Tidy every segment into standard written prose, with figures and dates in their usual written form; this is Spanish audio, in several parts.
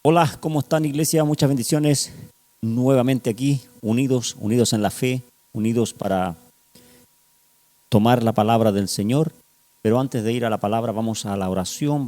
Hola, ¿cómo están, iglesia? Muchas bendiciones nuevamente aquí, unidos en la fe, unidos para tomar la palabra del Señor. Pero antes de ir a la palabra, vamos a la oración,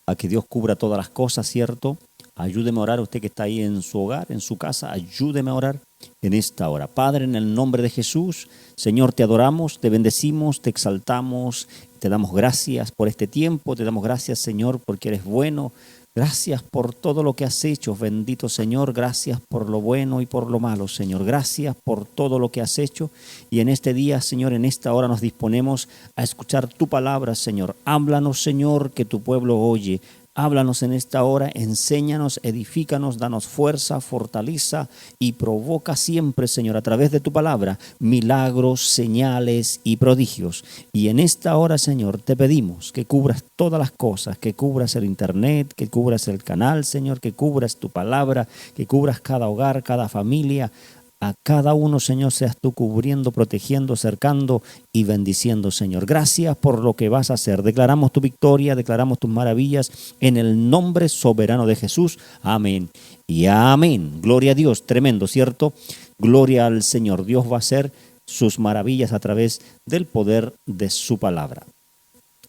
a que Dios cubra todas las cosas, ¿cierto? Ayúdeme a orar, usted que está ahí en su hogar, en su casa, ayúdeme a orar en esta hora. Padre, en el nombre de Jesús, Señor, te adoramos, te bendecimos, te exaltamos, te damos gracias por este tiempo, te damos gracias, Señor, porque eres bueno. Gracias por todo lo que has hecho, bendito Señor. Gracias por lo bueno y por lo malo, Señor. Gracias por todo lo que has hecho. Y en este día, Señor, en esta hora nos disponemos a escuchar tu palabra, Señor. Háblanos, Señor, que tu pueblo oye. Háblanos en esta hora, enséñanos, edifícanos, danos fuerza, fortaleza y provoca siempre, Señor, a través de tu palabra, milagros, señales y prodigios. Y en esta hora, Señor, te pedimos que cubras todas las cosas, que cubras el internet, que cubras el canal, Señor, que cubras tu palabra, que cubras cada hogar, cada familia. A cada uno, Señor, seas tú cubriendo, protegiendo, cercando y bendiciendo, Señor. Gracias por lo que vas a hacer. Declaramos tu victoria, declaramos tus maravillas en el nombre soberano de Jesús. Amén y amén. Gloria a Dios, tremendo, ¿cierto? Gloria al Señor. Dios va a hacer sus maravillas a través del poder de su palabra.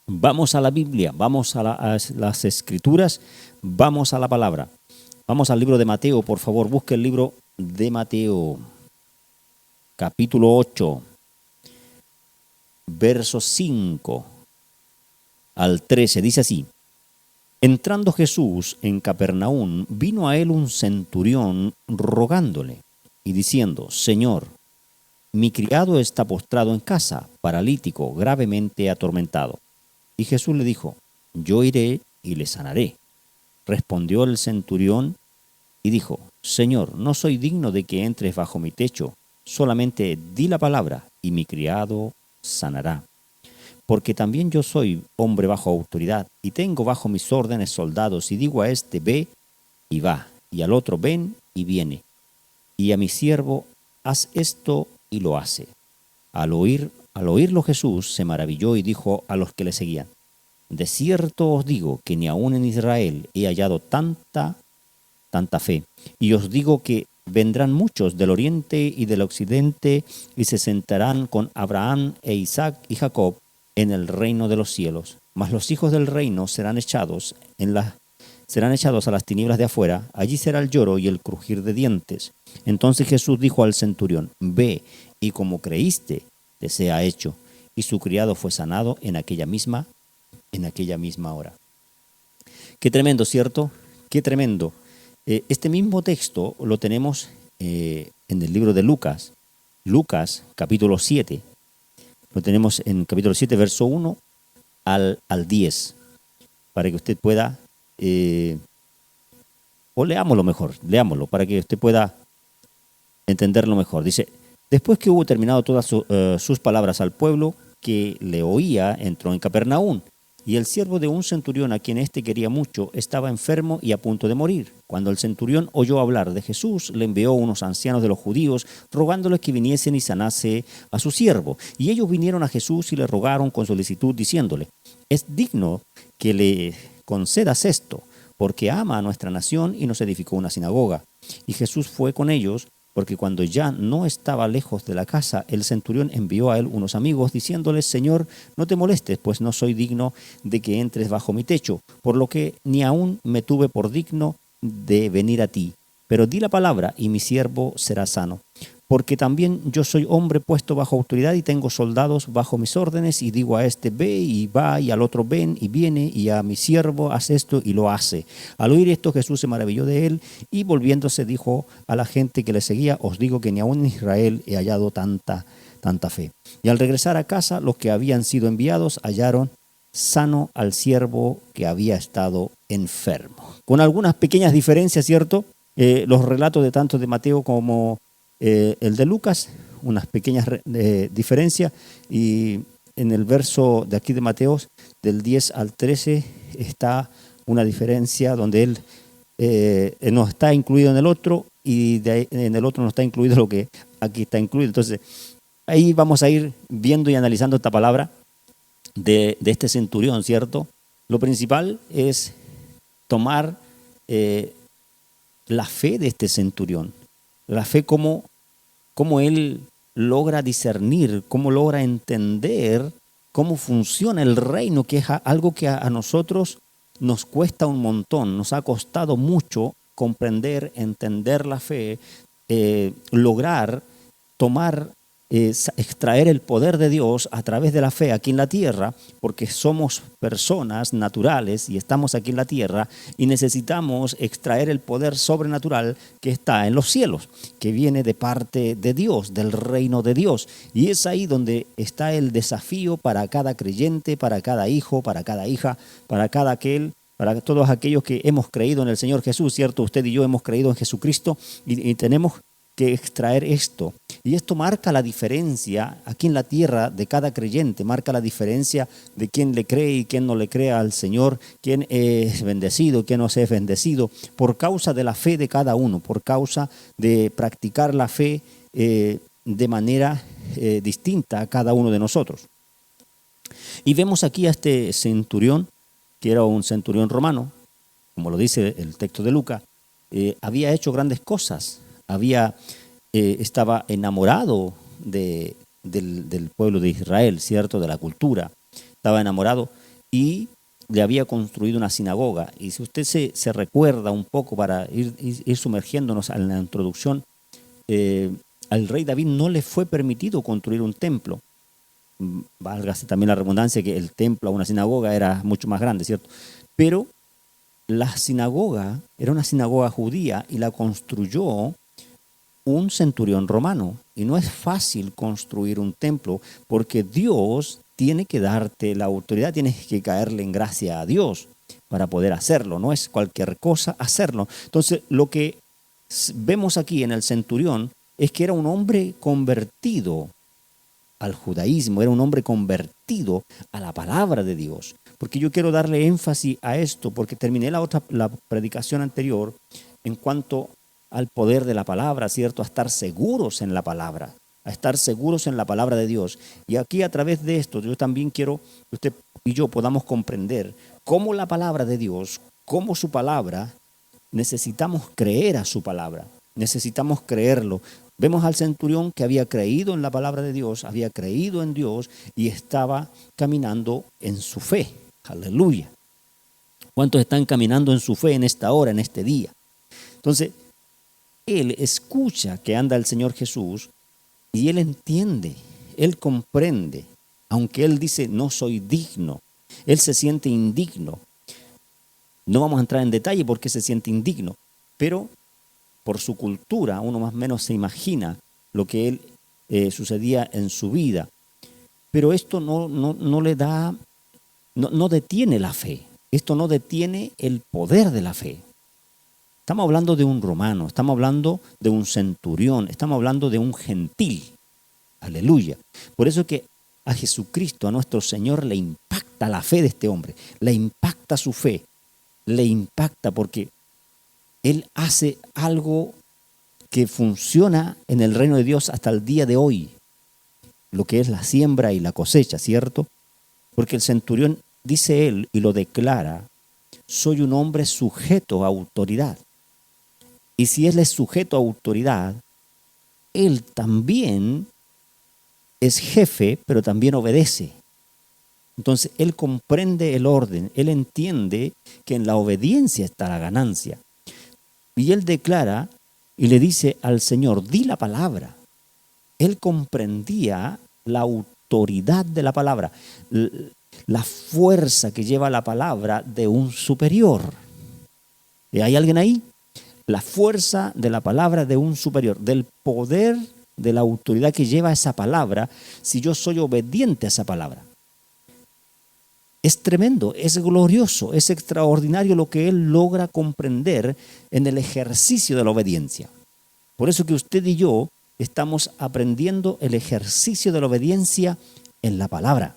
Vamos a la Biblia, vamos a las Escrituras, vamos a la palabra. Vamos al libro de Mateo, por favor, busque el libro de Mateo, capítulo 8, versos 5 al 13, dice así: Entrando Jesús en Capernaum, vino a él un centurión rogándole y diciendo: Señor, mi criado está postrado en casa, paralítico, gravemente atormentado. Y Jesús le dijo: Yo iré y le sanaré. Respondió el centurión y dijo: Señor, no soy digno de que entres bajo mi techo, solamente di la palabra y mi criado sanará. Porque también yo soy hombre bajo autoridad y tengo bajo mis órdenes soldados, y digo a este: ve y va, y al otro: ven y viene, y a mi siervo: haz esto, y lo hace. Al oírlo Jesús se maravilló y dijo a los que le seguían: De cierto os digo que ni aun en Israel he hallado tanta fe. Y os digo que vendrán muchos del oriente y del occidente y se sentarán con Abraham e Isaac y Jacob en el reino de los cielos. Mas los hijos del reino serán echados a las tinieblas de afuera. Allí será el lloro y el crujir de dientes. Entonces Jesús dijo al centurión: Ve, y como creíste, te sea hecho. Y su criado fue sanado en aquella misma hora. Qué tremendo, ¿cierto? Qué tremendo. Este mismo texto lo tenemos en el libro de Lucas, capítulo 7. Lo tenemos en capítulo 7, verso 1 al 10, para que usted pueda, o leámoslo, para que usted pueda entenderlo mejor. Dice: Después que hubo terminado todas sus palabras al pueblo que le oía, entró en Capernaum. Y el siervo de un centurión, a quien éste quería mucho, estaba enfermo y a punto de morir. Cuando el centurión oyó hablar de Jesús, le envió unos ancianos de los judíos, rogándoles que viniesen y sanase a su siervo. Y ellos vinieron a Jesús y le rogaron con solicitud, diciéndole: Es digno que le concedas esto, porque ama a nuestra nación y nos edificó una sinagoga. Y Jesús fue con ellos, porque cuando ya no estaba lejos de la casa, el centurión envió a él unos amigos, diciéndole: Señor, no te molestes, pues no soy digno de que entres bajo mi techo, por lo que ni aún me tuve por digno de venir a ti. Pero di la palabra, y mi siervo será sano. Porque también yo soy hombre puesto bajo autoridad y tengo soldados bajo mis órdenes, y digo a este: ve y va, y al otro: ven y viene, y a mi siervo: haz esto, y lo hace. Al oír esto, Jesús se maravilló de él, y volviéndose dijo a la gente que le seguía: Os digo que ni aun en Israel he hallado tanta fe. Y al regresar a casa, los que habían sido enviados hallaron sano al siervo que había estado enfermo. Con algunas pequeñas diferencias, ¿cierto? Los relatos de tanto de Mateo como el de Lucas, unas pequeñas diferencias, y en el verso de aquí de Mateo, del 10 al 13, está una diferencia donde él no está incluido en el otro, y en el otro no está incluido lo que aquí está incluido. Entonces, ahí vamos a ir viendo y analizando esta palabra de este centurión, ¿cierto? Lo principal es tomar la fe de este centurión, la fe como él logra discernir, cómo logra entender cómo funciona el reino, que es algo que a nosotros nos cuesta un montón, nos ha costado mucho comprender, entender la fe, lograr tomar, extraer el poder de Dios a través de la fe aquí en la tierra, porque somos personas naturales y estamos aquí en la tierra y necesitamos extraer el poder sobrenatural que está en los cielos, que viene de parte de Dios, del reino de Dios. Y es ahí donde está el desafío para cada creyente, para cada hijo, para cada hija, para todos aquellos que hemos creído en el Señor Jesús, ¿cierto? Usted y yo hemos creído en Jesucristo y tenemos que extraer esto. Y esto marca la diferencia aquí en la tierra de cada creyente, marca la diferencia de quién le cree y quién no le cree al Señor, quién es bendecido, quién no es bendecido, por causa de la fe de cada uno, por causa de practicar la fe de manera distinta a cada uno de nosotros. Y vemos aquí a este centurión, que era un centurión romano, como lo dice el texto de Lucas, había hecho grandes cosas, estaba enamorado del pueblo de Israel, ¿cierto? De la cultura, estaba enamorado y le había construido una sinagoga. Y si usted se recuerda un poco para ir sumergiéndonos en la introducción, al rey David no le fue permitido construir un templo. Válgase también la redundancia que el templo a una sinagoga era mucho más grande, ¿cierto? Pero la sinagoga era una sinagoga judía y la construyó un centurión romano. Y no es fácil construir un templo porque Dios tiene que darte la autoridad, tienes que caerle en gracia a Dios para poder hacerlo. No es cualquier cosa hacerlo. Entonces, lo que vemos aquí en el centurión es que era un hombre convertido al judaísmo, era un hombre convertido a la palabra de Dios. Porque yo quiero darle énfasis a esto, porque terminé la predicación anterior en cuanto al poder de la palabra, ¿cierto? A estar seguros en la palabra, a estar seguros en la palabra de Dios. Y aquí a través de esto yo también quiero que usted y yo podamos comprender cómo la palabra de Dios, cómo su palabra, necesitamos creer a su palabra, necesitamos creerlo. Vemos al centurión que había creído en la palabra de Dios, había creído en Dios y estaba caminando en su fe. Aleluya. ¿Cuántos están caminando en su fe en esta hora, en este día? Entonces, él escucha que anda el Señor Jesús y él entiende, él comprende. Aunque él dice, no soy digno, él se siente indigno. No vamos a entrar en detalle por qué se siente indigno, pero por su cultura, uno más o menos se imagina lo que él sucedía en su vida. Pero esto no le da, no detiene la fe. Esto no detiene el poder de la fe. Estamos hablando de un romano, estamos hablando de un centurión, estamos hablando de un gentil. Aleluya. Por eso que a Jesucristo, a nuestro Señor, le impacta la fe de este hombre, le impacta su fe, le impacta porque Él hace algo que funciona en el reino de Dios hasta el día de hoy, lo que es la siembra y la cosecha, ¿cierto? Porque el centurión, dice él y lo declara, soy un hombre sujeto a autoridad. Y si él es sujeto a autoridad, él también es jefe, pero también obedece. Entonces, él comprende el orden, él entiende que en la obediencia está la ganancia. Y él declara y le dice al Señor, di la palabra. Él comprendía la autoridad de la palabra, la fuerza que lleva la palabra de un superior. ¿Y hay alguien ahí? La fuerza de la palabra de un superior, del poder de la autoridad que lleva esa palabra si yo soy obediente a esa palabra. Es tremendo, es glorioso, es extraordinario lo que él logra comprender en el ejercicio de la obediencia. Por eso que usted y yo estamos aprendiendo el ejercicio de la obediencia en la palabra.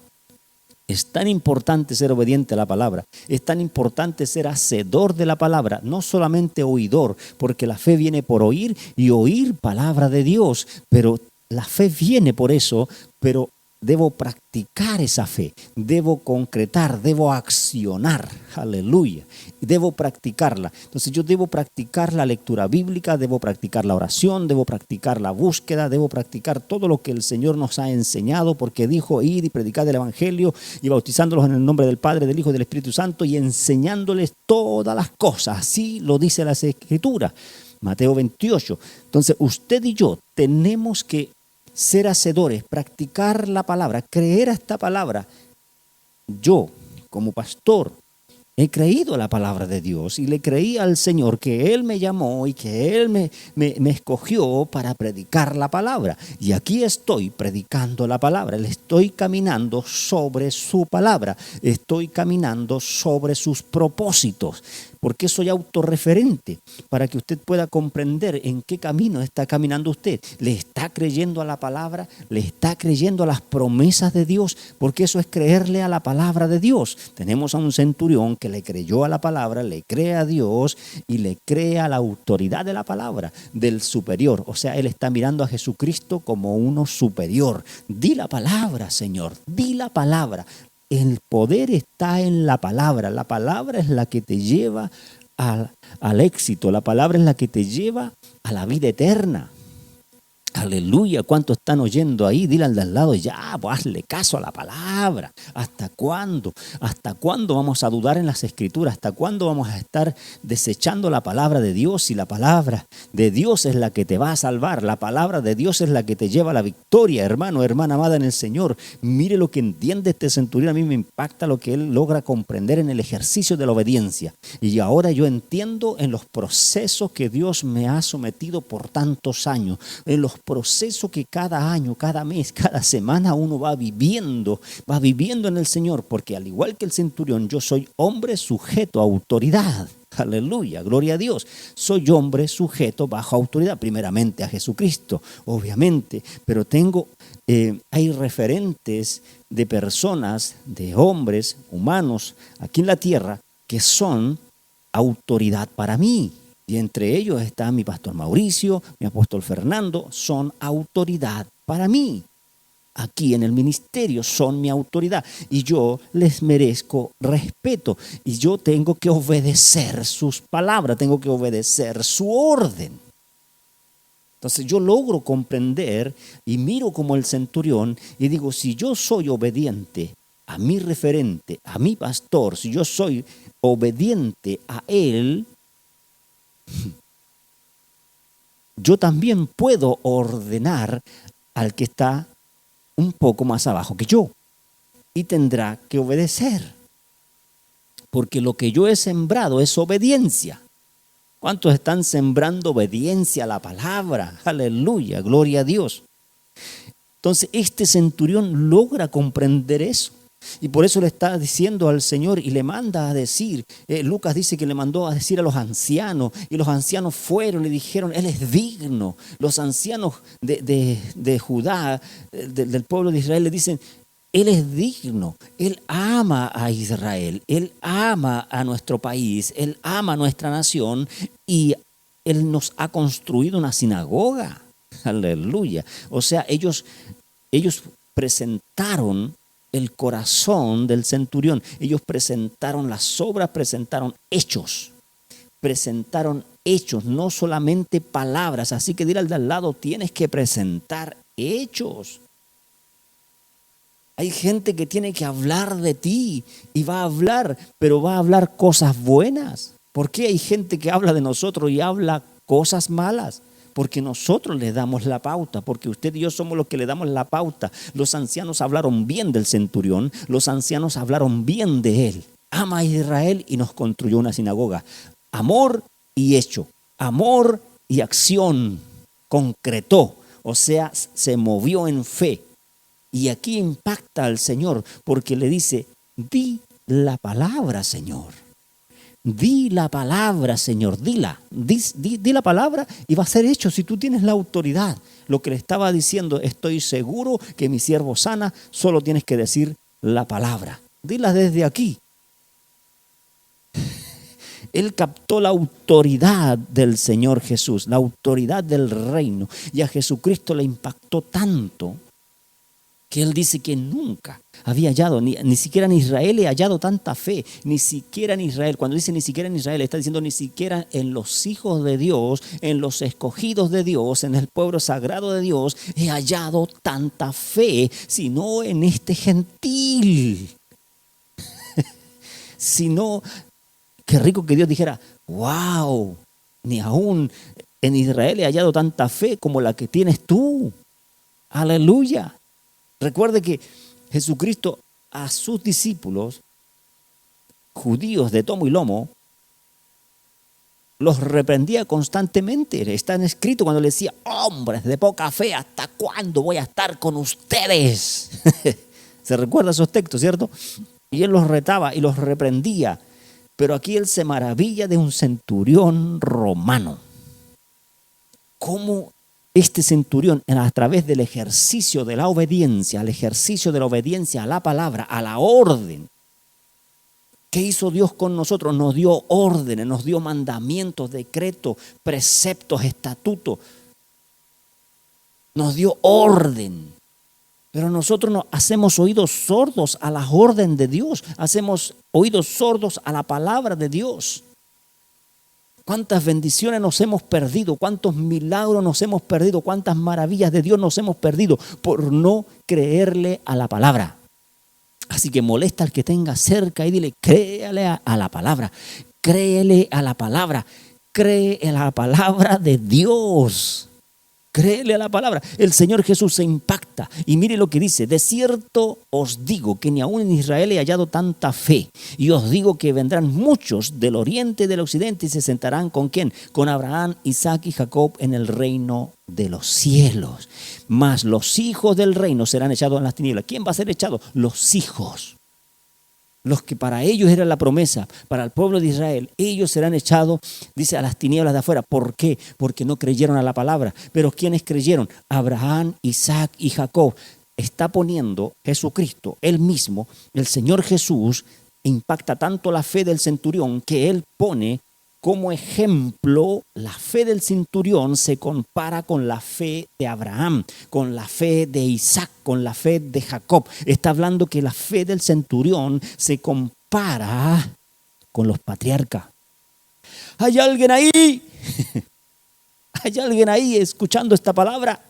Es tan importante ser obediente a la palabra, es tan importante ser hacedor de la palabra, no solamente oidor, porque la fe viene por oír y oír palabra de Dios, pero la fe viene por eso, pero debo practicar esa fe, debo concretar, debo accionar, aleluya, debo practicarla. Entonces yo debo practicar la lectura bíblica, debo practicar la oración, debo practicar la búsqueda, debo practicar todo lo que el Señor nos ha enseñado, porque dijo: id y predicad el Evangelio y bautizándolos en el nombre del Padre, del Hijo y del Espíritu Santo y enseñándoles todas las cosas. Así lo dice las Escrituras, Mateo 28. Entonces usted y yo tenemos que ser hacedores, practicar la palabra, creer a esta palabra. Yo, como pastor, he creído a la palabra de Dios y le creí al Señor que Él me llamó y que Él me escogió para predicar la palabra. Y aquí estoy predicando la palabra, le estoy caminando sobre su palabra, estoy caminando sobre sus propósitos, porque soy autorreferente para que usted pueda comprender en qué camino está caminando usted. ¿Le está creyendo a la palabra? ¿Le está creyendo a las promesas de Dios? Porque eso es creerle a la palabra de Dios. Tenemos a un centurión que le creyó a la palabra, le cree a Dios y le cree a la autoridad de la palabra, del superior. O sea, él está mirando a Jesucristo como uno superior. Di la palabra, Señor, di la palabra. El poder está en la palabra. La palabra es la que te lleva al éxito. La palabra es la que te lleva a la vida eterna. Aleluya, ¿cuántos están oyendo ahí? Dile al de al lado, ya, pues hazle caso a la palabra. ¿Hasta cuándo? ¿Hasta cuándo vamos a dudar en las Escrituras? ¿Hasta cuándo vamos a estar desechando la palabra de Dios? Y la palabra de Dios es la que te va a salvar. La palabra de Dios es la que te lleva a la victoria, hermano, hermana amada en el Señor. Mire lo que entiende este centurión. A mí me impacta lo que él logra comprender en el ejercicio de la obediencia. Y ahora yo entiendo en los procesos que Dios me ha sometido por tantos años, en los procesos que cada año, cada mes, cada semana uno va viviendo en el Señor, porque al igual que el centurión, yo soy hombre sujeto a autoridad. Aleluya, gloria a Dios. Soy hombre sujeto bajo autoridad, primeramente a Jesucristo, obviamente, pero hay referentes de personas, de hombres humanos aquí en la tierra que son autoridad para mí. Y entre ellos está mi pastor Mauricio, mi apóstol Fernando, son autoridad para mí. Aquí en el ministerio son mi autoridad y yo les merezco respeto y yo tengo que obedecer sus palabras, tengo que obedecer su orden. Entonces yo logro comprender y miro como el centurión y digo, si yo soy obediente a mi referente, a mi pastor, si yo soy obediente a él, yo también puedo ordenar al que está un poco más abajo que yo y tendrá que obedecer, porque lo que yo he sembrado es obediencia. ¿Cuántos están sembrando obediencia a la palabra? Aleluya, gloria a Dios. Entonces este centurión logra comprender eso. Y por eso le está diciendo al Señor y le manda a decir, Lucas dice que le mandó a decir a los ancianos, y los ancianos fueron y le dijeron, Él es digno. Los ancianos de Judá, del pueblo de Israel, le dicen, Él es digno, Él ama a Israel, Él ama a nuestro país, Él ama a nuestra nación y Él nos ha construido una sinagoga. Aleluya. O sea, ellos presentaron el corazón del centurión. Ellos presentaron las obras, presentaron hechos, no solamente palabras. Así que dile al de al lado, tienes que presentar hechos. Hay gente que tiene que hablar de ti y va a hablar, pero va a hablar cosas buenas. ¿Por qué hay gente que habla de nosotros y habla cosas malas? Porque nosotros le damos la pauta, porque usted y yo somos los que le damos la pauta. Los ancianos hablaron bien del centurión, los ancianos hablaron bien de él. Ama a Israel y nos construyó una sinagoga. Amor y hecho, amor y acción, concretó, o sea, se movió en fe. Y aquí impacta al Señor porque le dice, di la palabra, Señor. Di la palabra, Señor, dila. Di la palabra y va a ser hecho si tú tienes la autoridad. Lo que le estaba diciendo, estoy seguro que mi siervo sana, solo tienes que decir la palabra. Dila desde aquí. Él captó la autoridad del Señor Jesús, la autoridad del reino. Y a Jesucristo le impactó tanto que él dice que nunca había hallado, ni siquiera en Israel he hallado tanta fe, ni siquiera en Israel. Cuando dice ni siquiera en Israel, está diciendo ni siquiera en los hijos de Dios, en los escogidos de Dios, en el pueblo sagrado de Dios, he hallado tanta fe, sino en este gentil. Sino, qué rico que Dios dijera, wow, ni aún en Israel he hallado tanta fe como la que tienes tú. Aleluya. Recuerde que Jesucristo a sus discípulos, judíos de tomo y lomo, los reprendía constantemente. Está escrito cuando le decía, hombres de poca fe, ¿hasta cuándo voy a estar con ustedes? ¿Se recuerda esos textos, cierto? Y él los retaba y los reprendía. Pero aquí él se maravilla de un centurión romano. ¿Cómo este centurión, a través del ejercicio de la obediencia, al ejercicio de la obediencia a la palabra, a la orden? ¿Qué hizo Dios con nosotros? Nos dio órdenes, nos dio mandamientos, decretos, preceptos, estatutos. Nos dio orden. Pero nosotros nos hacemos oídos sordos a la orden de Dios. Hacemos oídos sordos a la palabra de Dios. ¿Cuántas bendiciones nos hemos perdido? ¿Cuántos milagros nos hemos perdido? ¿Cuántas maravillas de Dios nos hemos perdido por no creerle a la palabra? Así que molesta al que tenga cerca y dile, créale a la palabra. Créele a la palabra. Cree en la palabra de Dios. Créele a la palabra. El Señor Jesús se impacta y mire lo que dice: de cierto os digo que ni aún en Israel he hallado tanta fe, y os digo que vendrán muchos del oriente y del occidente y se sentarán ¿con quién? Con Abraham, Isaac y Jacob en el reino de los cielos. Mas los hijos del reino serán echados en las tinieblas. ¿Quién va a ser echado? Los hijos. Los que para ellos era la promesa, para el pueblo de Israel, ellos serán echados, dice, a las tinieblas de afuera. ¿Por qué? Porque no creyeron a la palabra. Pero ¿quiénes creyeron? Abraham, Isaac y Jacob. Está poniendo Jesucristo, él mismo, el Señor Jesús, impacta tanto la fe del centurión que él pone como ejemplo. La fe del centurión se compara con la fe de Abraham, con la fe de Isaac, con la fe de Jacob. Está hablando que la fe del centurión se compara con los patriarcas. ¿Hay alguien ahí? ¿Hay alguien ahí escuchando esta palabra?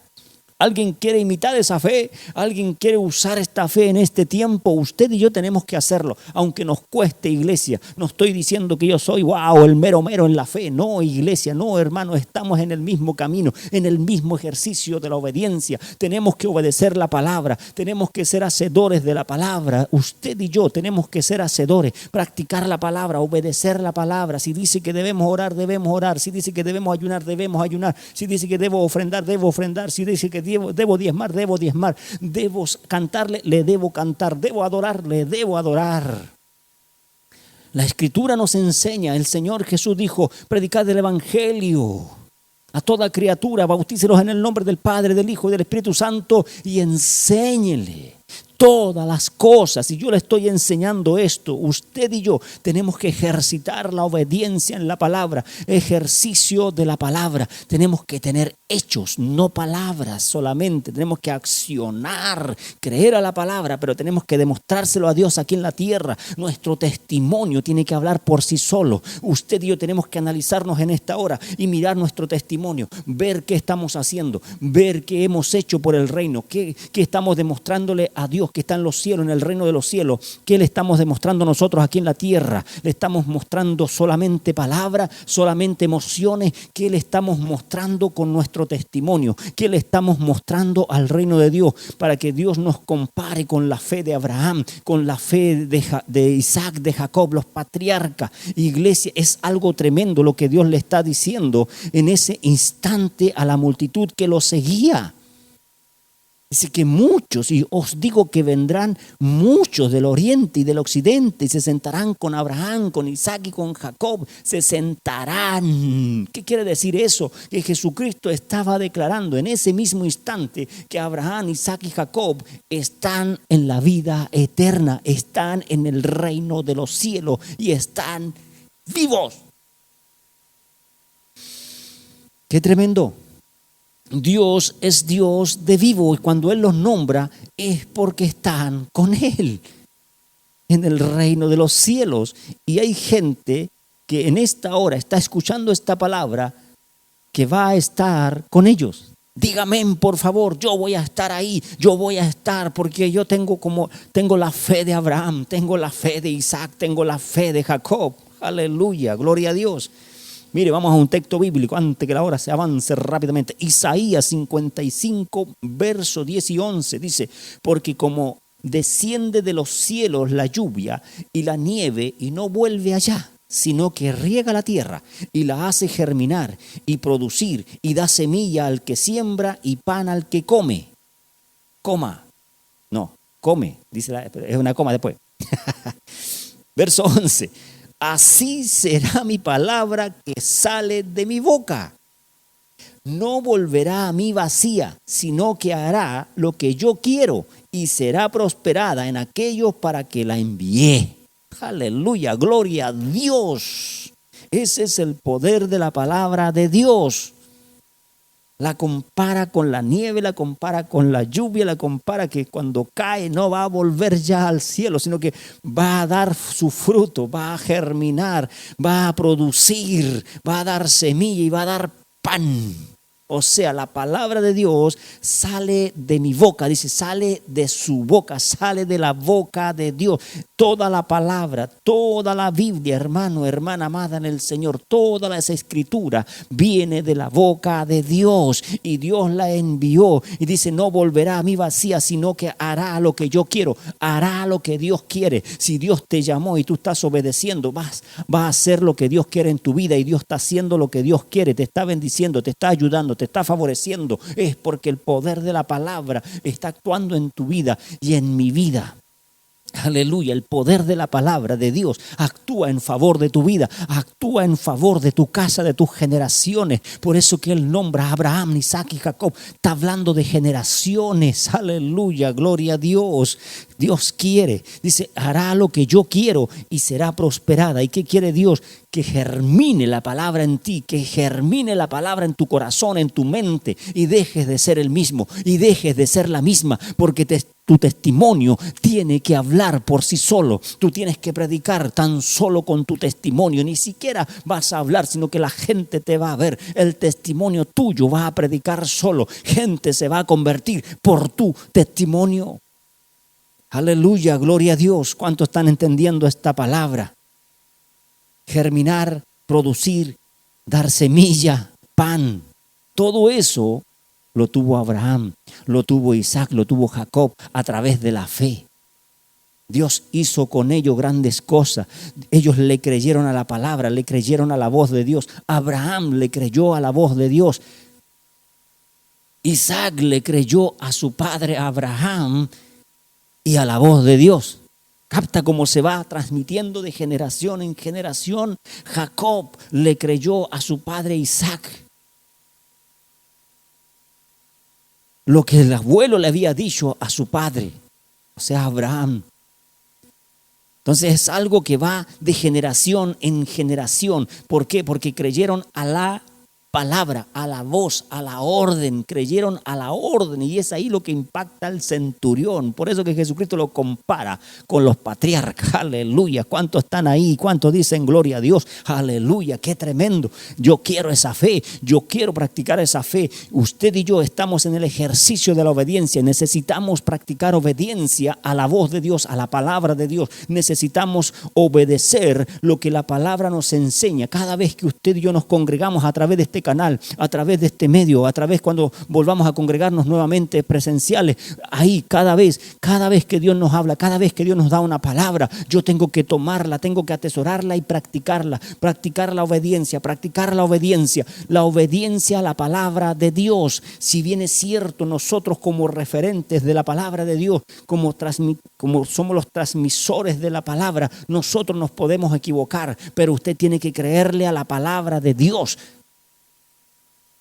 ¿Alguien quiere imitar esa fe? ¿Alguien quiere usar esta fe en este tiempo? Usted y yo tenemos que hacerlo, aunque nos cueste, iglesia. No estoy diciendo que yo soy, wow, el mero en la fe. No, iglesia, no, hermano, estamos en el mismo camino, en el mismo ejercicio de la obediencia. Tenemos que obedecer la palabra, tenemos que ser hacedores de la palabra. Usted y yo tenemos que ser hacedores, practicar la palabra, obedecer la palabra. Si dice que debemos orar, debemos orar. Si dice que debemos ayunar, debemos ayunar. Si dice que debo ofrendar, debo ofrendar. Si dice que debo diezmar, debo diezmar. Debo cantarle, le debo cantar. Debo adorar, le debo adorar. La Escritura nos enseña, el Señor Jesús dijo, predicad el Evangelio a toda criatura, bautícelos en el nombre del Padre, del Hijo y del Espíritu Santo y enséñele todas las cosas. Y yo le estoy enseñando esto. Usted y yo tenemos que ejercitar la obediencia en la palabra, ejercicio de la palabra. Tenemos que tener hechos, no palabras solamente. Tenemos que accionar, creer a la palabra, pero tenemos que demostrárselo a Dios aquí en la tierra. Nuestro testimonio tiene que hablar por sí solo. Usted y yo tenemos que analizarnos en esta hora y mirar nuestro testimonio, ver qué estamos haciendo, ver qué hemos hecho por el reino, qué estamos demostrándole a Dios que está en los cielos, en el reino de los cielos. ¿Qué le estamos demostrando nosotros aquí en la tierra? ¿Le estamos mostrando solamente palabras, solamente emociones? ¿Qué le estamos mostrando con nuestro testimonio? ¿Qué le estamos mostrando al reino de Dios? Para que Dios nos compare con la fe de Abraham, con la fe de Isaac, de Jacob, los patriarcas. Iglesia, es algo tremendo lo que Dios le está diciendo en ese instante a la multitud que lo seguía. Dice que muchos, y os digo que vendrán muchos del oriente y del occidente y se sentarán con Abraham, con Isaac y con Jacob. Se sentarán. ¿Qué quiere decir eso? Que Jesucristo estaba declarando en ese mismo instante que Abraham, Isaac y Jacob están en la vida eterna, están en el reino de los cielos y están vivos. ¡Qué tremendo! Dios es Dios de vivo y cuando Él los nombra es porque están con Él en el reino de los cielos. Y hay gente que en esta hora está escuchando esta palabra que va a estar con ellos. Dígame, por favor, yo voy a estar ahí, yo voy a estar porque yo tengo la fe de Abraham, tengo la fe de Isaac, tengo la fe de Jacob. Aleluya, gloria a Dios. Mire, vamos a un texto bíblico antes que la hora se avance rápidamente. Isaías 55, verso 10 y 11 dice: porque como desciende de los cielos la lluvia y la nieve y no vuelve allá, sino que riega la tierra y la hace germinar y producir y da semilla al que siembra y pan al que come. Come, dice es una coma después. Verso 11. Así será mi palabra que sale de mi boca. No volverá a mí vacía, sino que hará lo que yo quiero y será prosperada en aquellos para que la envié. Aleluya, gloria a Dios. Ese es el poder de la palabra de Dios. La compara con la nieve, la compara con la lluvia, la compara que cuando cae no va a volver ya al cielo, sino que va a dar su fruto, va a germinar, va a producir, va a dar semilla y va a dar pan. O sea, la palabra de Dios sale de mi boca, dice, sale de su boca, sale de la boca de Dios. Toda la palabra, toda la Biblia, hermano, hermana amada en el Señor, toda la escritura viene de la boca de Dios y Dios la envió y dice, no volverá a mí vacía, sino que hará lo que yo quiero, hará lo que Dios quiere. Si Dios te llamó y tú estás obedeciendo, vas a hacer lo que Dios quiere en tu vida y Dios está haciendo lo que Dios quiere, te está bendiciendo, te está ayudando, te está favoreciendo. Es porque el poder de la palabra está actuando en tu vida y en mi vida. Aleluya, el poder de la palabra de Dios actúa en favor de tu vida, actúa en favor de tu casa, de tus generaciones. Por eso que Él nombra a Abraham, Isaac y Jacob. Está hablando de generaciones. Aleluya, gloria a Dios. Dios quiere, dice, hará lo que yo quiero y será prosperada. ¿Y qué quiere Dios? Que germine la palabra en ti, que germine la palabra en tu corazón, en tu mente y dejes de ser el mismo y dejes de ser la misma, porque tu testimonio tiene que hablar por sí solo. Tú tienes que predicar tan solo con tu testimonio. Ni siquiera vas a hablar, sino que la gente te va a ver. El testimonio tuyo va a predicar solo. Gente se va a convertir por tu testimonio. Aleluya, gloria a Dios. ¿Cuántos están entendiendo esta palabra? Germinar, producir, dar semilla, pan. Todo eso lo tuvo Abraham, lo tuvo Isaac, lo tuvo Jacob a través de la fe. Dios hizo con ellos grandes cosas. Ellos le creyeron a la palabra, le creyeron a la voz de Dios. Abraham le creyó a la voz de Dios. Isaac le creyó a su padre Abraham y a la voz de Dios. Capta cómo se va transmitiendo de generación en generación. Jacob le creyó a su padre Isaac lo que el abuelo le había dicho a su padre, o sea, Abraham. Entonces es algo que va de generación en generación. ¿Por qué? Porque creyeron a la palabra, a la voz, a la orden, creyeron a la orden, y es ahí lo que impacta al centurión. Por eso que Jesucristo lo compara con los patriarcas. Aleluya, ¿cuántos están ahí? ¿Cuántos dicen gloria a Dios? Aleluya, qué tremendo. Yo quiero esa fe, yo quiero practicar esa fe. Usted y yo estamos en el ejercicio de la obediencia. Necesitamos practicar obediencia a la voz de Dios, a la palabra de Dios. Necesitamos obedecer lo que la palabra nos enseña. Cada vez que usted y yo nos congregamos a través de este canal, a través de este medio, a través cuando volvamos a congregarnos nuevamente presenciales, ahí cada vez que Dios nos habla, cada vez que Dios nos da una palabra, yo tengo que tomarla, tengo que atesorarla y practicarla, practicar la obediencia a la palabra de Dios. Si bien es cierto, nosotros como referentes de la palabra de Dios, como somos los transmisores de la palabra, nosotros nos podemos equivocar, pero usted tiene que creerle a la palabra de Dios.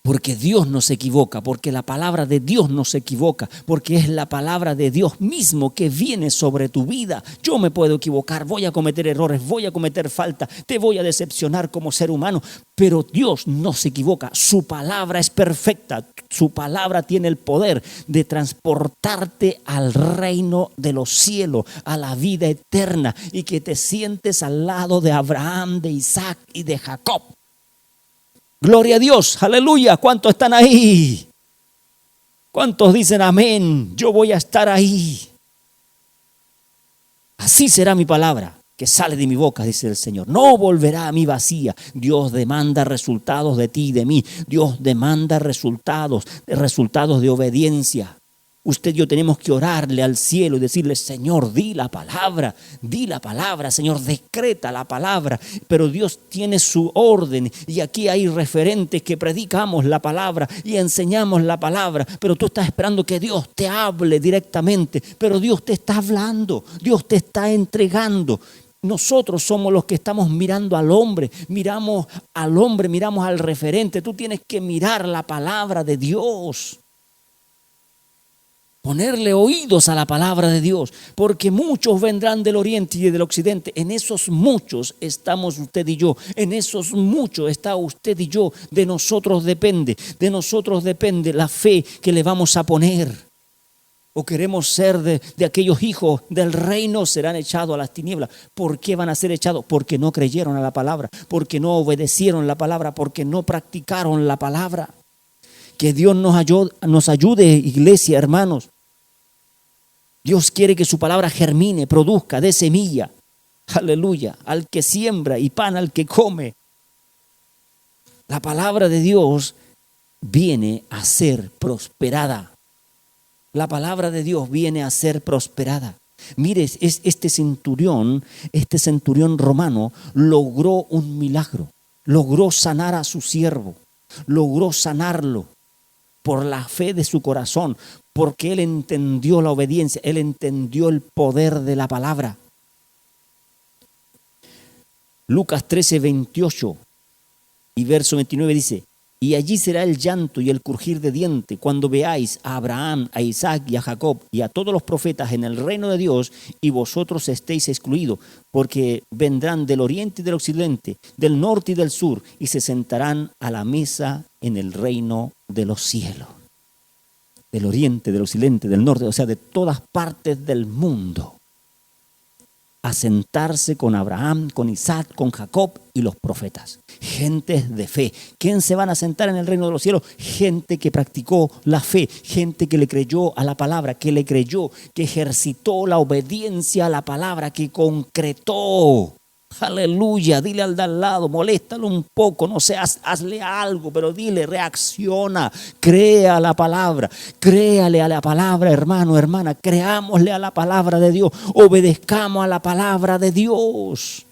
Porque Dios no se equivoca, porque la palabra de Dios no se equivoca, porque es la palabra de Dios mismo que viene sobre tu vida. Yo me puedo equivocar, voy a cometer errores, voy a cometer falta, te voy a decepcionar como ser humano, pero Dios no se equivoca. Su palabra es perfecta, su palabra tiene el poder de transportarte al reino de los cielos, a la vida eterna, y que te sientes al lado de Abraham, de Isaac y de Jacob. Gloria a Dios, aleluya. ¿Cuántos están ahí? ¿Cuántos dicen amén? Yo voy a estar ahí. Así será mi palabra que sale de mi boca, dice el Señor. No volverá a mí vacía. Dios demanda resultados de ti y de mí. Dios demanda resultados de obediencia. Usted y yo tenemos que orarle al cielo y decirle: Señor, di la palabra, Señor, decreta la palabra. Pero Dios tiene su orden, y aquí hay referentes que predicamos la palabra y enseñamos la palabra, pero tú estás esperando que Dios te hable directamente, pero Dios te está hablando, Dios te está entregando. Nosotros somos los que estamos mirando al hombre, miramos al referente. Tú tienes que mirar la palabra de Dios. Ponerle oídos a la palabra de Dios, porque muchos vendrán del oriente y del occidente. En esos muchos estamos usted y yo, en esos muchos está usted y yo. De nosotros depende la fe que le vamos a poner. O queremos ser de aquellos hijos del reino, serán echados a las tinieblas. ¿Por qué van a ser echados? Porque no creyeron a la palabra, porque no obedecieron la palabra, porque no practicaron la palabra. Que Dios nos ayude, iglesia, hermanos. Dios quiere que su palabra germine, produzca, dé semilla. Aleluya. Al que siembra y pan al que come. La palabra de Dios viene a ser prosperada. La palabra de Dios viene a ser prosperada. Mire, este centurión romano logró un milagro. Logró sanar a su siervo. Logró sanarlo por la fe de su corazón, porque él entendió la obediencia, él entendió el poder de la palabra. Lucas 13, 28 y verso 29 dice: y allí será el llanto y el crujir de dientes cuando veáis a Abraham, a Isaac y a Jacob y a todos los profetas en el reino de Dios, y vosotros estéis excluidos, porque vendrán del oriente y del occidente, del norte y del sur, y se sentarán a la mesa en el reino de los cielos. Del oriente, del occidente, del norte, o sea, de todas partes del mundo. A sentarse con Abraham, con Isaac, con Jacob y los profetas. Gentes de fe. ¿Quién se van a sentar en el reino de los cielos? Gente que practicó la fe, gente que le creyó a la palabra, que le creyó, que ejercitó la obediencia a la palabra, que concretó. Aleluya. Dile al de al lado, moléstalo un poco, no sé, hazle algo, pero dile, reacciona, crea a la palabra, créale a la palabra, hermano, hermana, creámosle a la palabra de Dios, obedezcamos a la palabra de Dios.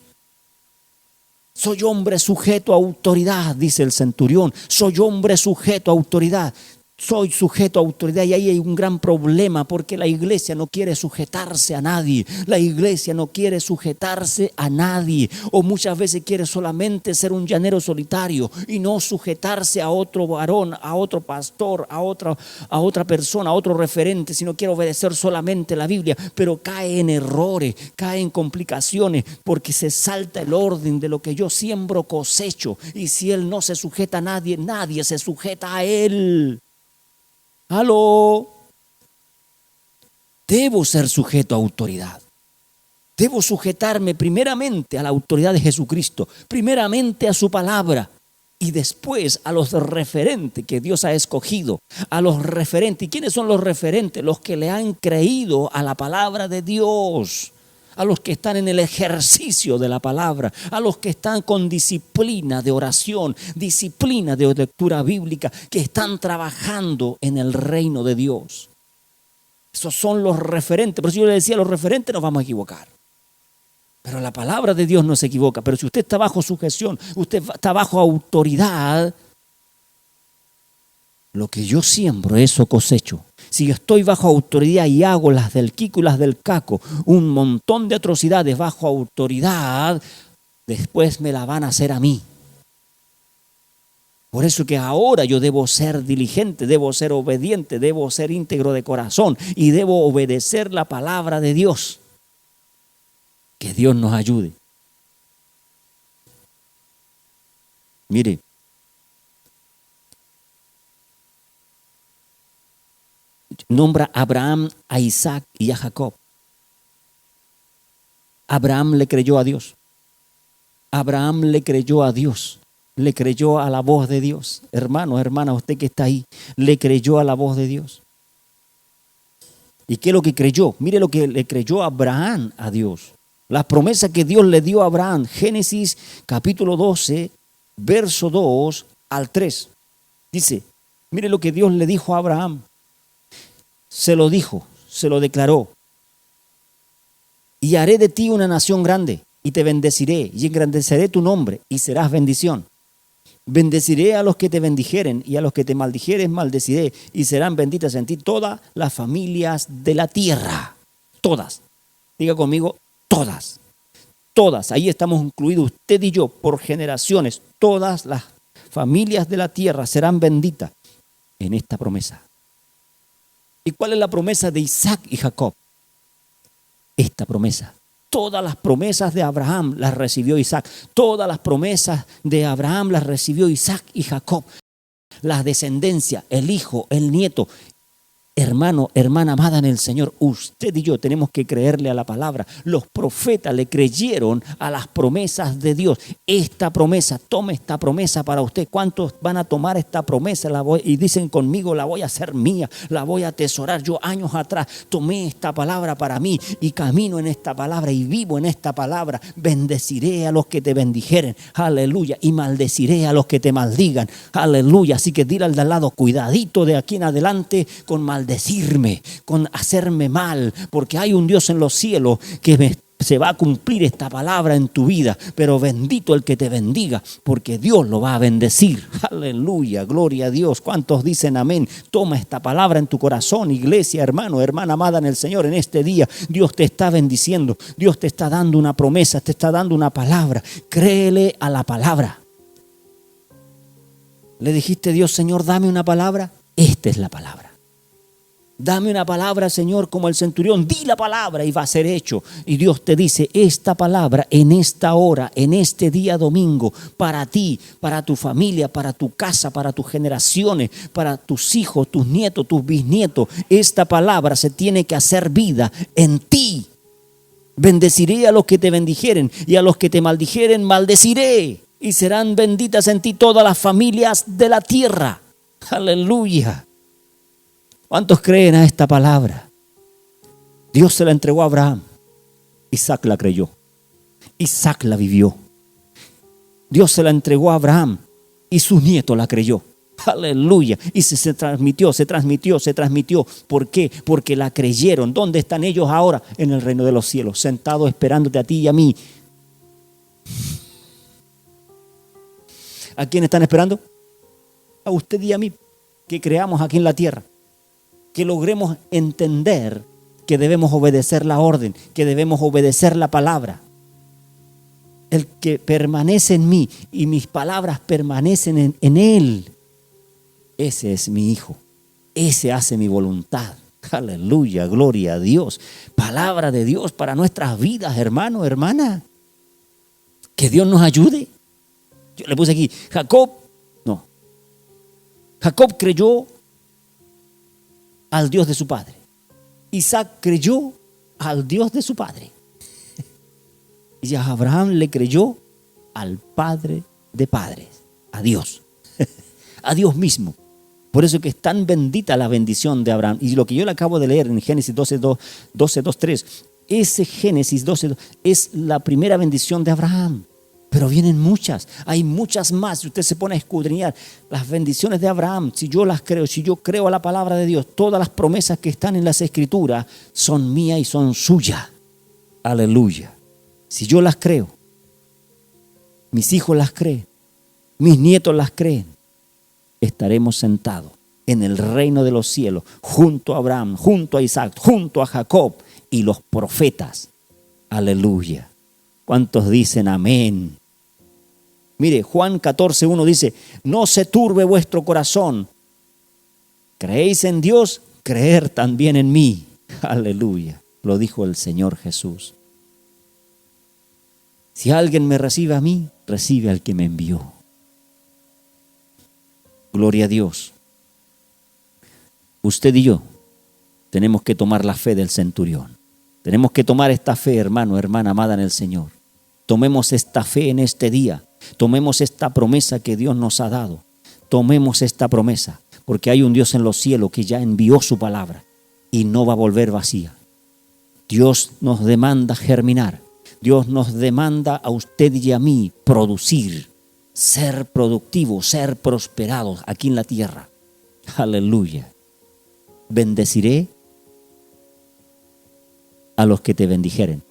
Soy hombre sujeto a autoridad, dice el centurión, soy hombre sujeto a autoridad. Soy sujeto a autoridad, y ahí hay un gran problema, porque la iglesia no quiere sujetarse a nadie. La iglesia no quiere sujetarse a nadie, o muchas veces quiere solamente ser un llanero solitario y no sujetarse a otro varón, a otro pastor, a otra persona, a otro referente, sino quiere obedecer solamente la Biblia, pero cae en errores, cae en complicaciones, porque se salta el orden de lo que yo siembro, cosecho, y si él no se sujeta a nadie, nadie se sujeta a él. ¡Aló! Debo ser sujeto a autoridad. Debo sujetarme primeramente a la autoridad de Jesucristo, primeramente a su palabra, y después a los referentes que Dios ha escogido, a los referentes. ¿Y quiénes son los referentes? Los que le han creído a la palabra de Dios, a los que están en el ejercicio de la palabra, a los que están con disciplina de oración, disciplina de lectura bíblica, que están trabajando en el reino de Dios. Esos son los referentes. Por eso yo le decía, los referentes nos vamos a equivocar. Pero la palabra de Dios no se equivoca. Pero si usted está bajo sujeción, usted está bajo autoridad, lo que yo siembro, eso cosecho. Si yo estoy bajo autoridad y hago las del Kiko y las del Caco, un montón de atrocidades bajo autoridad, después me la van a hacer a mí. Por eso que ahora yo debo ser diligente, debo ser obediente, debo ser íntegro de corazón y debo obedecer la palabra de Dios. Que Dios nos ayude. Mire, nombra a Abraham, a Isaac y a Jacob. Abraham le creyó a Dios. Abraham le creyó a Dios. Le creyó a la voz de Dios. Hermano, hermana, usted que está ahí, le creyó a la voz de Dios. ¿Y qué es lo que creyó? Mire lo que le creyó Abraham a Dios. Las promesas que Dios le dio a Abraham. Génesis capítulo 12, verso 2 al 3. Dice, mire lo que Dios le dijo a Abraham. Se lo dijo, se lo declaró. Y haré de ti una nación grande, y te bendeciré, y engrandeceré tu nombre, y serás bendición. Bendeciré a los que te bendijeren, y a los que te maldijeren maldeciré, y serán benditas en ti todas las familias de la tierra. Todas. Diga conmigo, todas. Todas. Ahí estamos incluidos usted y yo por generaciones. Todas las familias de la tierra serán benditas en esta promesa. ¿Y cuál es la promesa de Isaac y Jacob? Esta promesa. Todas las promesas de Abraham las recibió Isaac. Todas las promesas de Abraham las recibió Isaac y Jacob. La descendencia, el hijo, el nieto. Hermano, hermana amada en el Señor, usted y yo tenemos que creerle a la palabra. Los profetas le creyeron a las promesas de Dios. Esta promesa, tome esta promesa para usted. ¿Cuántos van a tomar esta promesa y dicen conmigo, la voy a hacer mía, la voy a atesorar? Yo años atrás tomé esta palabra para mí y camino en esta palabra y vivo en esta palabra. Bendeciré a los que te bendijeren, aleluya, y maldeciré a los que te maldigan, aleluya. Así que dile al de al lado, cuidadito de aquí en adelante con maldecirme, con hacerme mal, porque hay un Dios en los cielos que se va a cumplir esta palabra en tu vida, pero bendito el que te bendiga, porque Dios lo va a bendecir. Aleluya, gloria a Dios. ¿Cuántos dicen amén? Toma esta palabra en tu corazón, iglesia, hermano, hermana amada en el Señor. En este día Dios te está bendiciendo, Dios te está dando una promesa, te está dando una palabra. Créele a la palabra. ¿Le dijiste a Dios, Señor, dame una palabra? Esta es la palabra. Dame una palabra, Señor, como el centurión. Di la palabra y va a ser hecho. Y Dios te dice, esta palabra en esta hora, en este día domingo, para ti, para tu familia, para tu casa, para tus generaciones, para tus hijos, tus nietos, tus bisnietos. Esta palabra se tiene que hacer vida en ti. Bendeciré a los que te bendijeren y a los que te maldijeren maldeciré. Y serán benditas en ti todas las familias de la tierra. Aleluya. ¿Cuántos creen a esta palabra? Dios se la entregó a Abraham. Isaac la creyó. Isaac la vivió. Dios se la entregó a Abraham y su nieto la creyó. Aleluya. Y se transmitió. ¿Por qué? Porque la creyeron. ¿Dónde están ellos ahora? En el reino de los cielos, sentados esperándote a ti y a mí. ¿A quién están esperando? A usted y a mí, que creamos aquí en la tierra. Que logremos entender que debemos obedecer la orden, que debemos obedecer la palabra. El que permanece en mí y mis palabras permanecen en él, ese es mi hijo, ese hace mi voluntad. Aleluya, gloria a Dios. Palabra de Dios para nuestras vidas, hermano, hermana. Que Dios nos ayude. Yo le puse aquí, Jacob creyó al Dios de su padre. Isaac creyó al Dios de su padre. Y Abraham le creyó al Padre de padres, a Dios, a Dios mismo. Por eso que es tan bendita la bendición de Abraham. Y lo que yo le acabo de leer en Génesis 12:3, ese Génesis 12:2 es la primera bendición de Abraham. Pero vienen muchas, hay muchas más. Si usted se pone a escudriñar las bendiciones de Abraham, si yo las creo, si yo creo a la palabra de Dios, todas las promesas que están en las Escrituras son mías y son suyas. Aleluya. Si yo las creo, mis hijos las creen, mis nietos las creen, estaremos sentados en el reino de los cielos, junto a Abraham, junto a Isaac, junto a Jacob y los profetas. Aleluya. ¿Cuántos dicen amén? Mire, Juan 14:1 dice, no se turbe vuestro corazón. ¿Creéis en Dios? Creer también en mí. Aleluya. Lo dijo el Señor Jesús. Si alguien me recibe a mí, recibe al que me envió. Gloria a Dios. Usted y yo tenemos que tomar la fe del centurión. Tenemos que tomar esta fe, hermano, hermana amada en el Señor. Tomemos esta fe en este día. Tomemos esta promesa que Dios nos ha dado. Tomemos esta promesa, porque hay un Dios en los cielos que ya envió su palabra y no va a volver vacía. Dios nos demanda germinar. Dios nos demanda a usted y a mí producir, ser productivos, ser prosperados aquí en la tierra. Aleluya. Bendeciré a los que te bendijeren.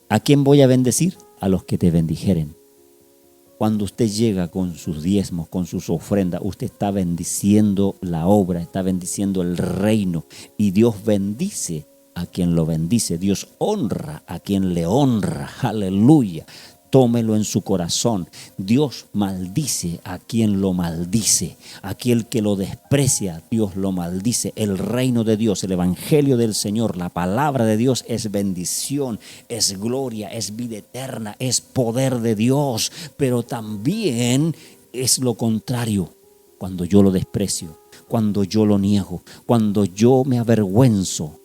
¿A quién voy a bendecir? A los que te bendijeren. Cuando usted llega con sus diezmos, con sus ofrendas, usted está bendiciendo la obra, está bendiciendo el reino. Y Dios bendice a quien lo bendice. Dios honra a quien le honra. Aleluya. Tómelo en su corazón. Dios maldice a quien lo maldice. Aquel que lo desprecia, Dios lo maldice. El reino de Dios, el evangelio del Señor, la palabra de Dios es bendición, es gloria, es vida eterna, es poder de Dios. Pero también es lo contrario. Cuando yo lo desprecio, cuando yo lo niego, cuando yo me avergüenzo.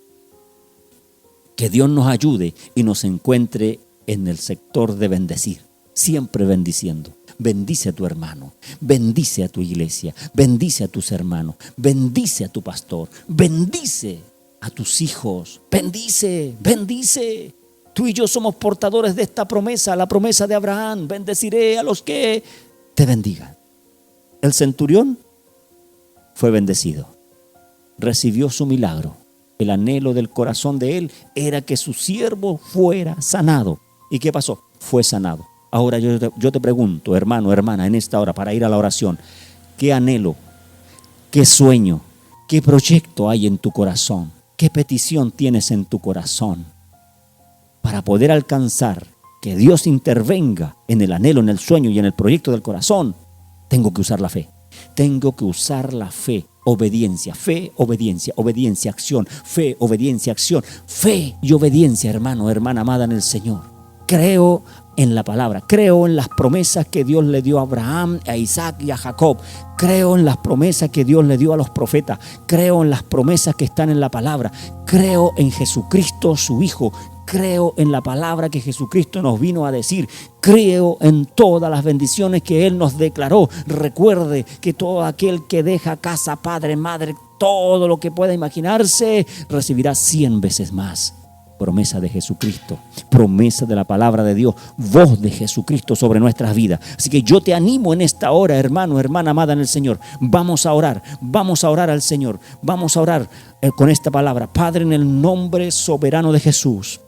Que Dios nos ayude y nos encuentre en el sector de bendecir, siempre bendiciendo. Bendice a tu hermano, bendice a tu iglesia, bendice a tus hermanos, bendice a tu pastor, bendice a tus hijos, bendice, bendice. Tú y yo somos portadores de esta promesa, la promesa de Abraham. Bendeciré a los que te bendigan. El centurión fue bendecido, recibió su milagro. El anhelo del corazón de él era que su siervo fuera sanado. ¿Y qué pasó? Fue sanado. Ahora yo te pregunto, hermano, hermana, en esta hora, para ir a la oración, ¿qué anhelo, qué sueño, qué proyecto hay en tu corazón? ¿Qué petición tienes en tu corazón? Para poder alcanzar que Dios intervenga en el anhelo, en el sueño y en el proyecto del corazón, tengo que usar la fe. Tengo que usar la fe. Obediencia, fe, obediencia, obediencia, acción, fe, obediencia, acción, fe y obediencia, hermano, hermana amada en el Señor. Creo en la palabra, creo en las promesas que Dios le dio a Abraham, a Isaac y a Jacob. Creo en las promesas que Dios le dio a los profetas. Creo en las promesas que están en la palabra. Creo en Jesucristo, su Hijo. Creo en la palabra que Jesucristo nos vino a decir. Creo en todas las bendiciones que Él nos declaró. Recuerde que todo aquel que deja casa, padre, madre, todo lo que pueda imaginarse, recibirá 100 veces más. Promesa de Jesucristo, promesa de la palabra de Dios, voz de Jesucristo sobre nuestras vidas. Así que yo te animo en esta hora, hermano, hermana amada en el Señor. Vamos a orar al Señor. Vamos a orar con esta palabra. Padre, en el nombre soberano de Jesús.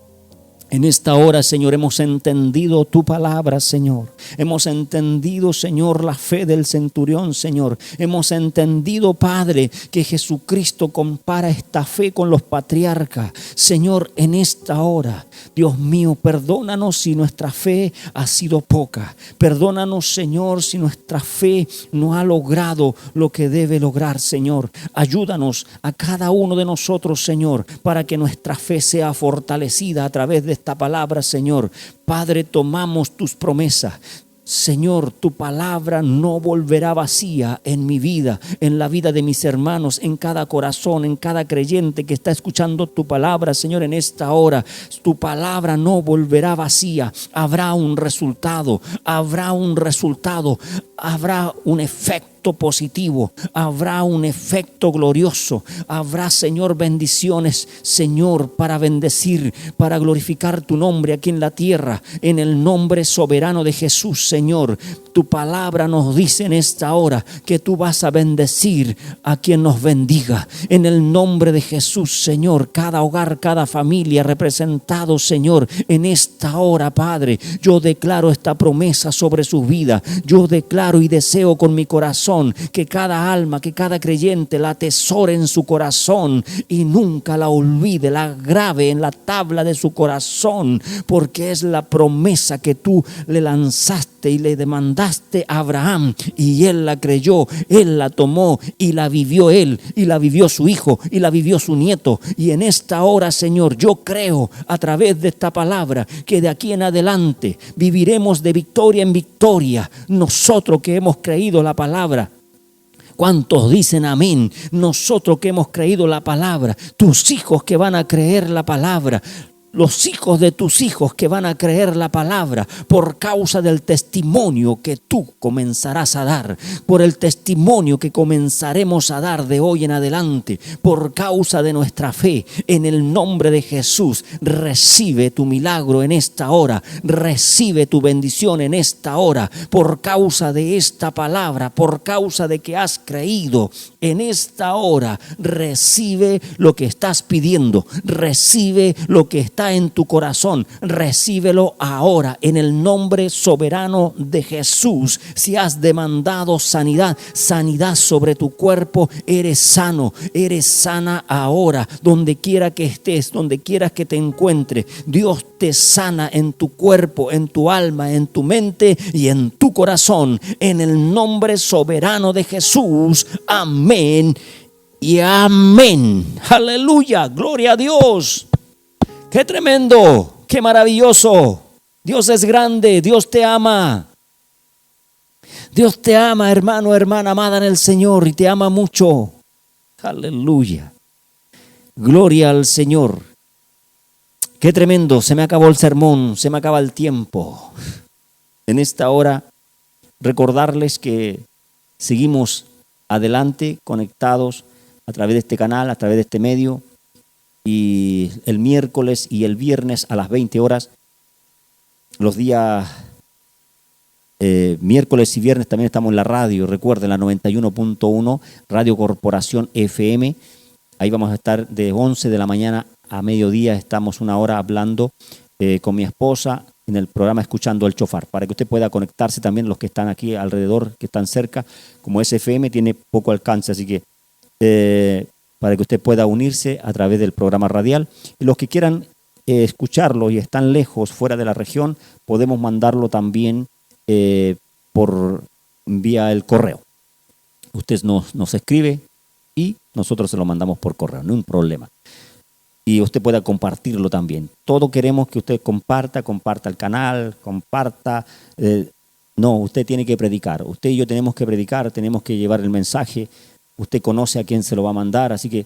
En esta hora, Señor, hemos entendido tu palabra, Señor. Hemos entendido, Señor, la fe del centurión, Señor. Hemos entendido, Padre, que Jesucristo compara esta fe con los patriarcas. Señor, en esta hora, Dios mío, perdónanos si nuestra fe ha sido poca. Perdónanos, Señor, si nuestra fe no ha logrado lo que debe lograr, Señor. Ayúdanos a cada uno de nosotros, Señor, para que nuestra fe sea fortalecida a través de esta palabra, Señor. Padre, tomamos tus promesas. Señor, tu palabra no volverá vacía en mi vida, en la vida de mis hermanos, en cada corazón, en cada creyente que está escuchando tu palabra, Señor, en esta hora. Tu palabra no volverá vacía. Habrá un resultado, habrá un efecto positivo, habrá un efecto glorioso, habrá, Señor, bendiciones, Señor, para bendecir, para glorificar tu nombre aquí en la tierra, en el nombre soberano de Jesús, Señor. Tu palabra nos dice en esta hora que tú vas a bendecir a quien nos bendiga, en el nombre de Jesús, Señor. Cada hogar, cada familia representado, Señor, en esta hora, Padre, yo declaro esta promesa sobre su vida. Yo declaro y deseo con mi corazón, corazón, que cada alma, que cada creyente la atesore en su corazón y nunca la olvide, la grave en la tabla de su corazón, porque es la promesa que tú le lanzaste y le demandaste a Abraham, y él la creyó, él la tomó y la vivió él, y la vivió su hijo, y la vivió su nieto. Y en esta hora, Señor, yo creo a través de esta palabra que de aquí en adelante viviremos de victoria en victoria, nosotros que hemos creído la palabra. ¿Cuántos dicen amén? Nosotros que hemos creído la palabra, tus hijos que van a creer la palabra, los hijos de tus hijos que van a creer la palabra por causa del testimonio que tú comenzarás a dar, por el testimonio que comenzaremos a dar de hoy en adelante, por causa de nuestra fe. En el nombre de Jesús, recibe tu milagro en esta hora, recibe tu bendición en esta hora, por causa de esta palabra, por causa de que has creído. En esta hora, recibe lo que estás pidiendo, recibe lo que está en tu corazón, recíbelo ahora en el nombre soberano de Jesús. Si has demandado sanidad, sanidad sobre tu cuerpo, eres sano, eres sana ahora, donde quiera que estés, donde quieras que te encuentres. Dios te sana en tu cuerpo, en tu alma, en tu mente y en tu corazón, en el nombre soberano de Jesús. Amén y amén. Aleluya, gloria a Dios. ¡Qué tremendo! ¡Qué maravilloso! Dios es grande, Dios te ama. Dios te ama, hermano, hermana amada en el Señor, y te ama mucho. Aleluya. Gloria al Señor. ¡Qué tremendo! Se me acabó el sermón, se me acaba el tiempo. En esta hora, recordarles que seguimos adelante, conectados a través de este canal, a través de este medio. Y el miércoles y el viernes a las 20 horas, los días miércoles y viernes también estamos en la radio, recuerden, la 91.1, Radio Corporación FM. Ahí vamos a estar de 11 de la mañana a mediodía, estamos una hora hablando con mi esposa en el programa Escuchando el Chofar, para que usted pueda conectarse también, los que están aquí alrededor, que están cerca. Como es FM, tiene poco alcance, así que para que usted pueda unirse a través del programa radial. Y los que quieran escucharlo y están lejos, fuera de la región, podemos mandarlo también por vía el correo. Usted nos escribe y nosotros se lo mandamos por correo, no hay un problema. Y usted pueda compartirlo también. Todo queremos que usted comparta el canal, comparta. No, usted tiene que predicar. Usted y yo tenemos que predicar, tenemos que llevar el mensaje. Usted conoce a quién se lo va a mandar, así que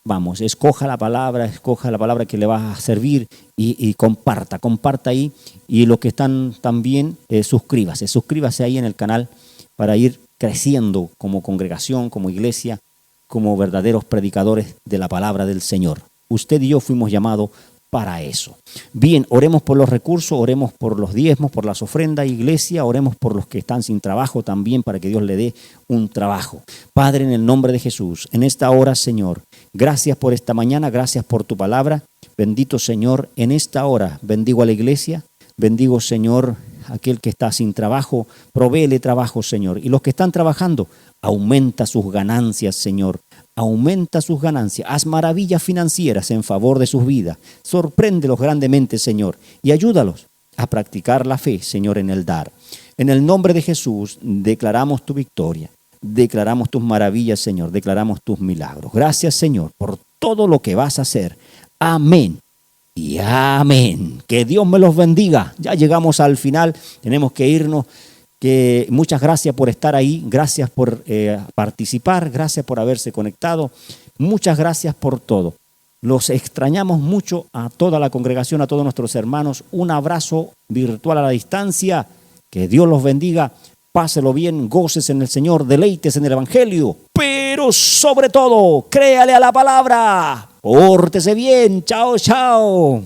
vamos, escoja la palabra que le va a servir y comparta ahí. Y los que están también, suscríbase ahí en el canal para ir creciendo como congregación, como iglesia, como verdaderos predicadores de la palabra del Señor. Usted y yo fuimos llamados para eso. Bien, oremos por los recursos, oremos por los diezmos, por las ofrendas, iglesia, oremos por los que están sin trabajo también, para que Dios le dé un trabajo. Padre, en el nombre de Jesús, en esta hora, Señor, gracias por esta mañana, gracias por tu palabra. Bendito Señor, en esta hora bendigo a la iglesia, bendigo, Señor, aquel que está sin trabajo, provéele trabajo, Señor. Y los que están trabajando, aumenta sus ganancias, Señor. Aumenta sus ganancias, haz maravillas financieras en favor de sus vidas. Sorpréndelos grandemente, Señor, y ayúdalos a practicar la fe, Señor, en el dar. En el nombre de Jesús, declaramos tu victoria, declaramos tus maravillas, Señor, declaramos tus milagros. Gracias, Señor, por todo lo que vas a hacer. Amén y amén. Que Dios me los bendiga. Ya llegamos al final, tenemos que irnos. Que muchas gracias por estar ahí, gracias por participar, gracias por haberse conectado, muchas gracias por todo. Los extrañamos mucho a toda la congregación, a todos nuestros hermanos. Un abrazo virtual a la distancia, que Dios los bendiga, páselo bien, goces en el Señor, deleites en el Evangelio, pero sobre todo, créale a la palabra, pórtese bien, chao, chao.